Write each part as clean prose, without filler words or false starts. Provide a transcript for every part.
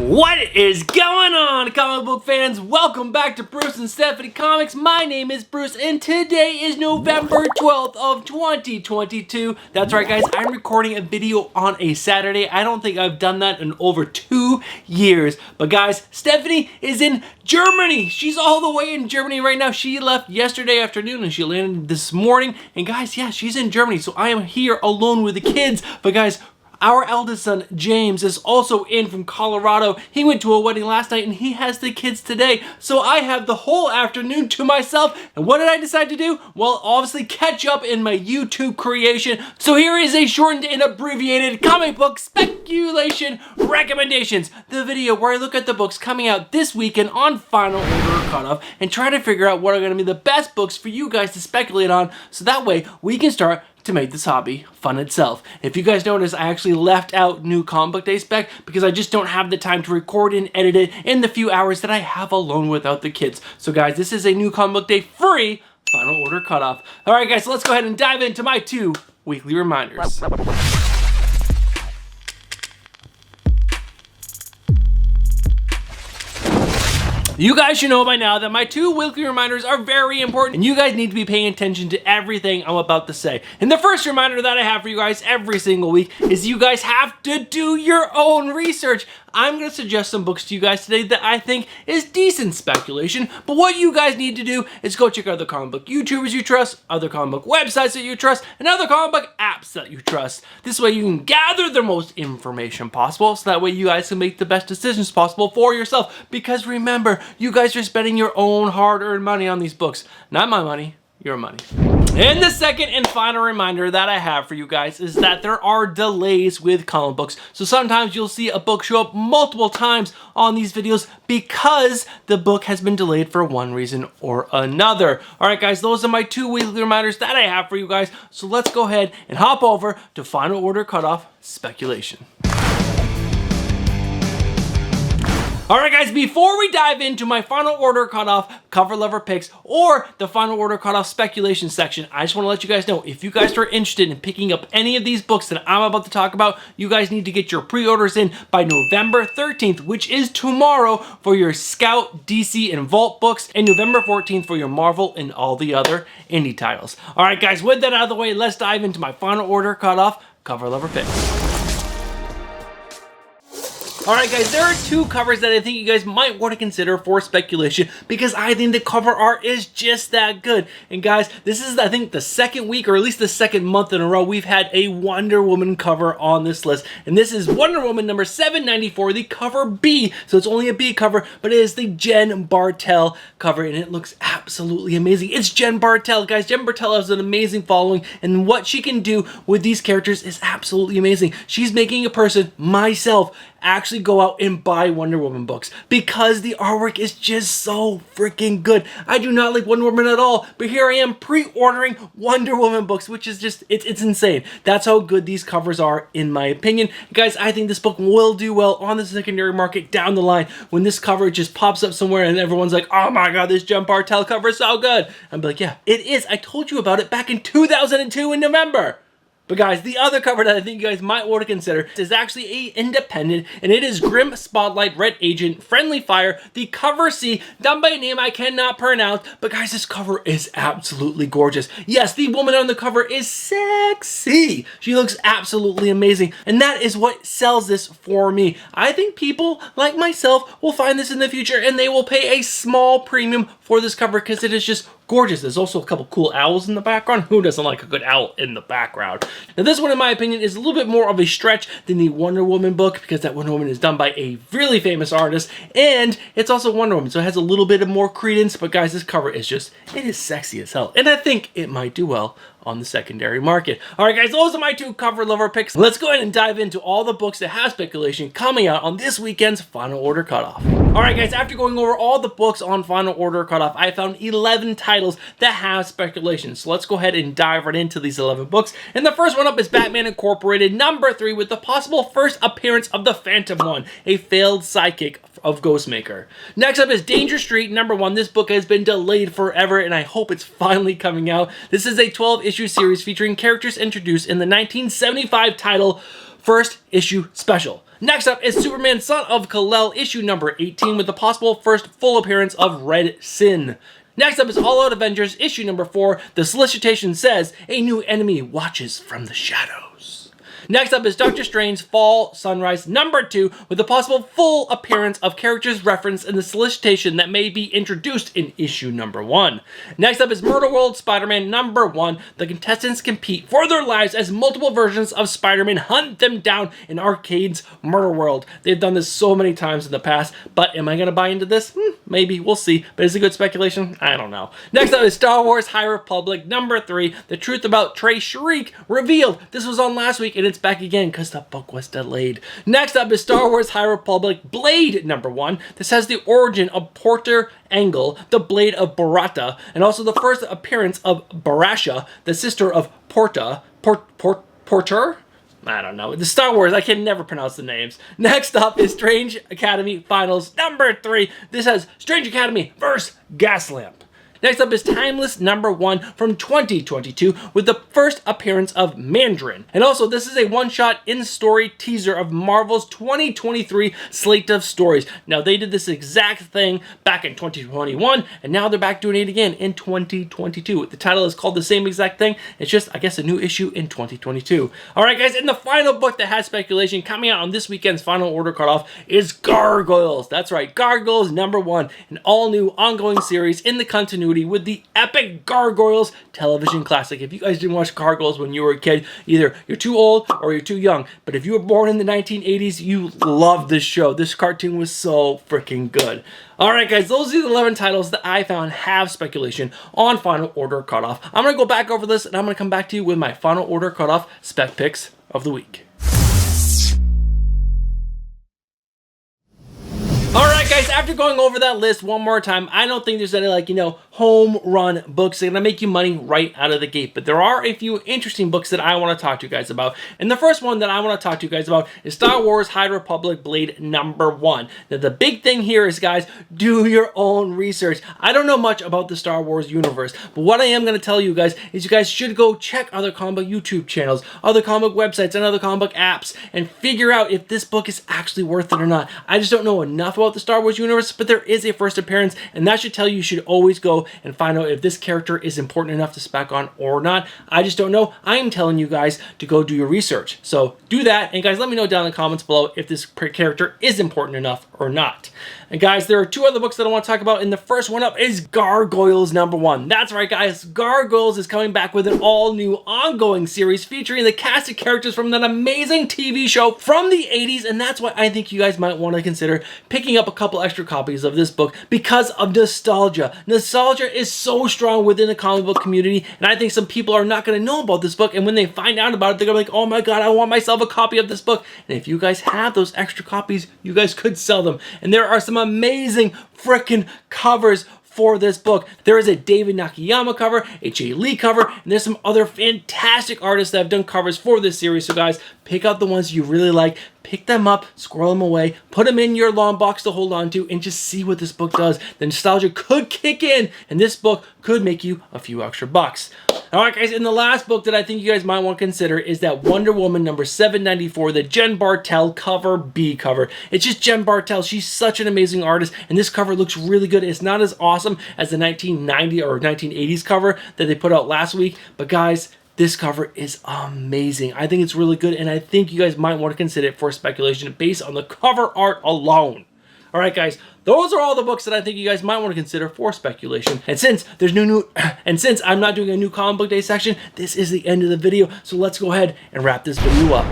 What is going on, comic book fans? Welcome back to Bruce and Stephanie Comics. My name is Bruce and today is November 12th of 2022. That's right guys, I'm recording a video on a Saturday. I don't think I've done that in over 2 years. But guys, Stephanie is in Germany. She's all the way in Germany right now. She left yesterday afternoon and she landed this morning. And guys, yeah, she's in Germany. So I am here alone with the kids. But guys, our eldest son, James, is also in from Colorado. He went to a wedding last night and he has the kids today. So I have the whole afternoon to myself. And what did I decide to do? Well, obviously catch up in my YouTube creation. So here is a shortened and abbreviated comic book speculation recommendations. The video where I look at the books coming out this weekend on final order cutoff and try to figure out what are going to be the best books for you guys to speculate on. So that way we can start to make this hobby fun itself. If you guys notice, I actually left out new comic book day spec because I just don't have the time to record and edit it in the few hours that I have alone without the kids. So guys, this is a new comic book day free final order cutoff. All right guys, so let's go ahead and dive into my 2 weekly reminders. You guys should know by now that my 2 weekly reminders are very important and you guys need to be paying attention to everything I'm about to say. And the first reminder that I have for you guys every single week is you guys have to do your own research. I'm going to suggest some books to you guys today that I think is decent speculation, but what you guys need to do is go check out other comic book YouTubers you trust, other comic book websites that you trust, and other comic book apps that you trust. This way you can gather the most information possible, so that way you guys can make the best decisions possible for yourself. Because remember, you guys are spending your own hard-earned money on these books. Not my money, your money. And the second and final reminder that I have for you guys is that there are delays with comic books. So sometimes you'll see a book show up multiple times on these videos because the book has been delayed for one reason or another. All right, guys, those are my 2 weekly reminders that I have for you guys. So let's go ahead and hop over to final order cutoff speculation. Alright guys, before we dive into my final order cutoff cover lover picks or the final order cutoff speculation section, I just want to let you guys know, if you guys are interested in picking up any of these books that I'm about to talk about, you guys need to get your pre-orders in by November 13th, which is tomorrow, for your Scout, DC, and Vault books, and November 14th for your Marvel and all the other indie titles. Alright guys, with that out of the way, let's dive into my final order cutoff cover lover picks. Alright guys, there are 2 covers that I think you guys might want to consider for speculation because I think the cover art is just that good. And guys, this is I think the second week or at least the second month in a row we've had a Wonder Woman cover on this list. And this is Wonder Woman number 794, the cover B. So it's only a B cover, but it is the Jen Bartel cover and it looks absolutely amazing. It's Jen Bartel, guys. Jen Bartel has an amazing following and what she can do with these characters is absolutely amazing. She's making a person, myself, actually go out and buy Wonder Woman books because the artwork is just so freaking good. I do not like Wonder Woman at all, but here I am pre-ordering Wonder Woman books, which is just, it's insane. That's how good these covers are, in my opinion. Guys, I think this book will do well on the secondary market down the line when this cover just pops up somewhere and everyone's like, oh my god, this Jen Bartel cover is so good. I'm like, yeah, it is. I told you about it back in 2002 in November. But guys, the other cover that I think you guys might want to consider is actually a independent, and it is Grim Spotlight Red Agent Friendly Fire, the cover C, done by a name I cannot pronounce. But guys, this cover is absolutely gorgeous. Yes, the woman on the cover is sexy. She looks absolutely amazing, and that is what sells this for me. I think people like myself will find this in the future, and they will pay a small premium for this cover because it is just gorgeous. There's also a couple cool owls in the background. Who doesn't like a good owl in the background? Now this one, in my opinion, is a little bit more of a stretch than the Wonder Woman book because that Wonder Woman is done by a really famous artist and it's also Wonder Woman, so it has a little bit of more credence. But guys, this cover is just, it is sexy as hell, and I think it might do well on the secondary market. Alright guys, those are my 2 cover lover picks. Let's go ahead and dive into all the books that have speculation coming out on this weekend's final order cutoff. Alright guys, after going over all the books on final order cutoff, I found 11 titles that have speculation. So let's go ahead and dive right into these 11 books. And the first one up is Batman Incorporated number 3 with the possible first appearance of the Phantom One, a failed sidekick of Ghostmaker. Next up is Danger Street number 1. This book has been delayed forever and I hope it's finally coming out. This is a 12-issue series featuring characters introduced in the 1975 title First Issue Special. Next up is Superman Son of Kal-El issue number 18 with the possible first full appearance of Red Sin. Next up is All Out Avengers issue number 4. The solicitation says a new enemy watches from the shadows. Next up is Doctor Strange Fall Sunrise number 2 with the possible full appearance of characters referenced in the solicitation that may be introduced in issue number 1. Next up is Murder World Spider-Man number 1. The contestants compete for their lives as multiple versions of Spider-Man hunt them down in Arcade's Murder World. They've done this so many times in the past, but am I going to buy into this? Maybe, we'll see. But is it good speculation? I don't know. Next up is Star Wars High Republic number 3. The truth about Trey Shriek revealed. This was on last week and it's back again because the book was delayed. Next up is Star Wars High Republic Blade number 1. This has the origin of Porter Engle, the Blade of Barata, and also the first appearance of Barasha, the sister of Porter? I don't know. The Star Wars, I can never pronounce the names. Next up is Strange Academy Finals number 3. This has Strange Academy vs. Gaslamp. Next up is Timeless number 1 from 2022 with the first appearance of Mandarin. And also, this is a one-shot in-story teaser of Marvel's 2023 slate of stories. Now, they did this exact thing back in 2021, and now they're back doing it again in 2022. The title is called the same exact thing. It's just, I guess, a new issue in 2022. All right, guys, and the final book that has speculation coming out on this weekend's final order cutoff is Gargoyles. That's right, Gargoyles number 1, an all-new ongoing series in the continuity with the epic Gargoyles television classic. If you guys didn't watch Gargoyles when you were a kid, either you're too old or you're too young. But if you were born in the 1980s, you loved this show. This cartoon was so freaking good. Alright guys, those are the 11 titles that I found have speculation on Final Order Cutoff. I'm going to go back over this and I'm going to come back to you with my Final Order Cutoff spec picks of the week. Alright guys, after going over that list one more time, I don't think there's any home run books that are going to make you money right out of the gate. But there are a few interesting books that I want to talk to you guys about. And the first one that I want to talk to you guys about is Star Wars High Republic Blade number 1. Now the big thing here is, guys, do your own research. I don't know much about the Star Wars universe, but what I am going to tell you guys is you guys should go check other comic book YouTube channels, other comic websites, and other comic book apps and figure out if this book is actually worth it or not. I just don't know enough about the Star Wars universe, but there is a first appearance, and that should tell you should always go and find out if this character is important enough to spec on or not. I just don't know. I'm telling you guys to go do your research. So do that, and guys, let me know down in the comments below if this character is important enough or not. And guys, there are two other books that I want to talk about, and the first one up is Gargoyles number 1. That's right, guys. Gargoyles is coming back with an all-new ongoing series featuring the cast of characters from that amazing TV show from the 80s, and that's why I think you guys might want to consider picking up a couple extra copies of this book because of nostalgia. Nostalgia is so strong within the comic book community, and I think some people are not going to know about this book, and when they find out about it, they're going to be like, oh my god, I want myself a copy of this book. And if you guys have those extra copies, you guys could sell them. And there are some amazing freaking covers for this book. There is a David Nakayama cover, a Jay Lee cover, and there's some other fantastic artists that have done covers for this series. So guys, pick out the ones you really like, pick them up, squirrel them away, put them in your long box to hold on to, and just see what this book does. The nostalgia could kick in, and this book could make you a few extra bucks. Alright guys, and the last book that I think you guys might want to consider is that Wonder Woman number 794, the Jen Bartel cover B cover. It's just Jen Bartel. She's such an amazing artist, and this cover looks really good. It's not as awesome as the 1990 or 1980s cover that they put out last week, but guys, this cover is amazing. I think it's really good, and I think you guys might want to consider it for speculation based on the cover art alone. Alright guys, those are all the books that I think you guys might want to consider for speculation. And since there's since I'm not doing a new comic book day section, this is the end of the video. So let's go ahead and wrap this video up.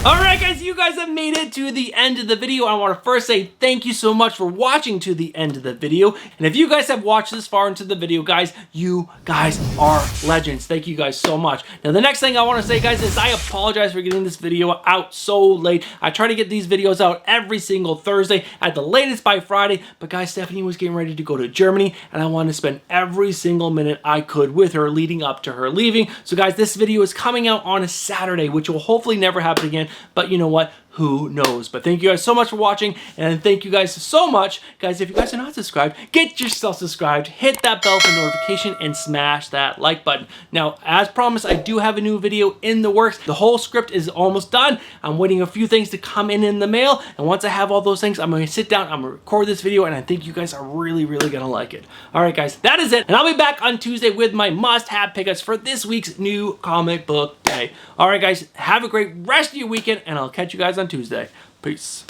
Alright guys, you guys have made it to the end of the video. I want to first say thank you so much for watching to the end of the video. And if you guys have watched this far into the video, guys, you guys are legends. Thank you guys so much. Now the next thing I want to say, guys, is I apologize for getting this video out so late. I try to get these videos out every single Thursday at the latest by Friday. But guys, Stephanie was getting ready to go to Germany, and I wanted to spend every single minute I could with her leading up to her leaving. So guys, this video is coming out on a Saturday, which will hopefully never happen again. But you know what? Who knows? But thank you guys so much for watching, and thank you guys so much. Guys, if you guys are not subscribed, get yourself subscribed, hit that bell for notification, and smash that like button. Now, as promised, I do have a new video in the works. The whole script is almost done. I'm waiting a few things to come in the mail, and once I have all those things, I'm going to sit down, I'm going to record this video, and I think you guys are really going to like it. All right, guys, that is it, and I'll be back on Tuesday with my must-have pickups for this week's new comic book day. All right, guys, have a great rest of your weekend, and I'll catch you guys on Tuesday. Peace.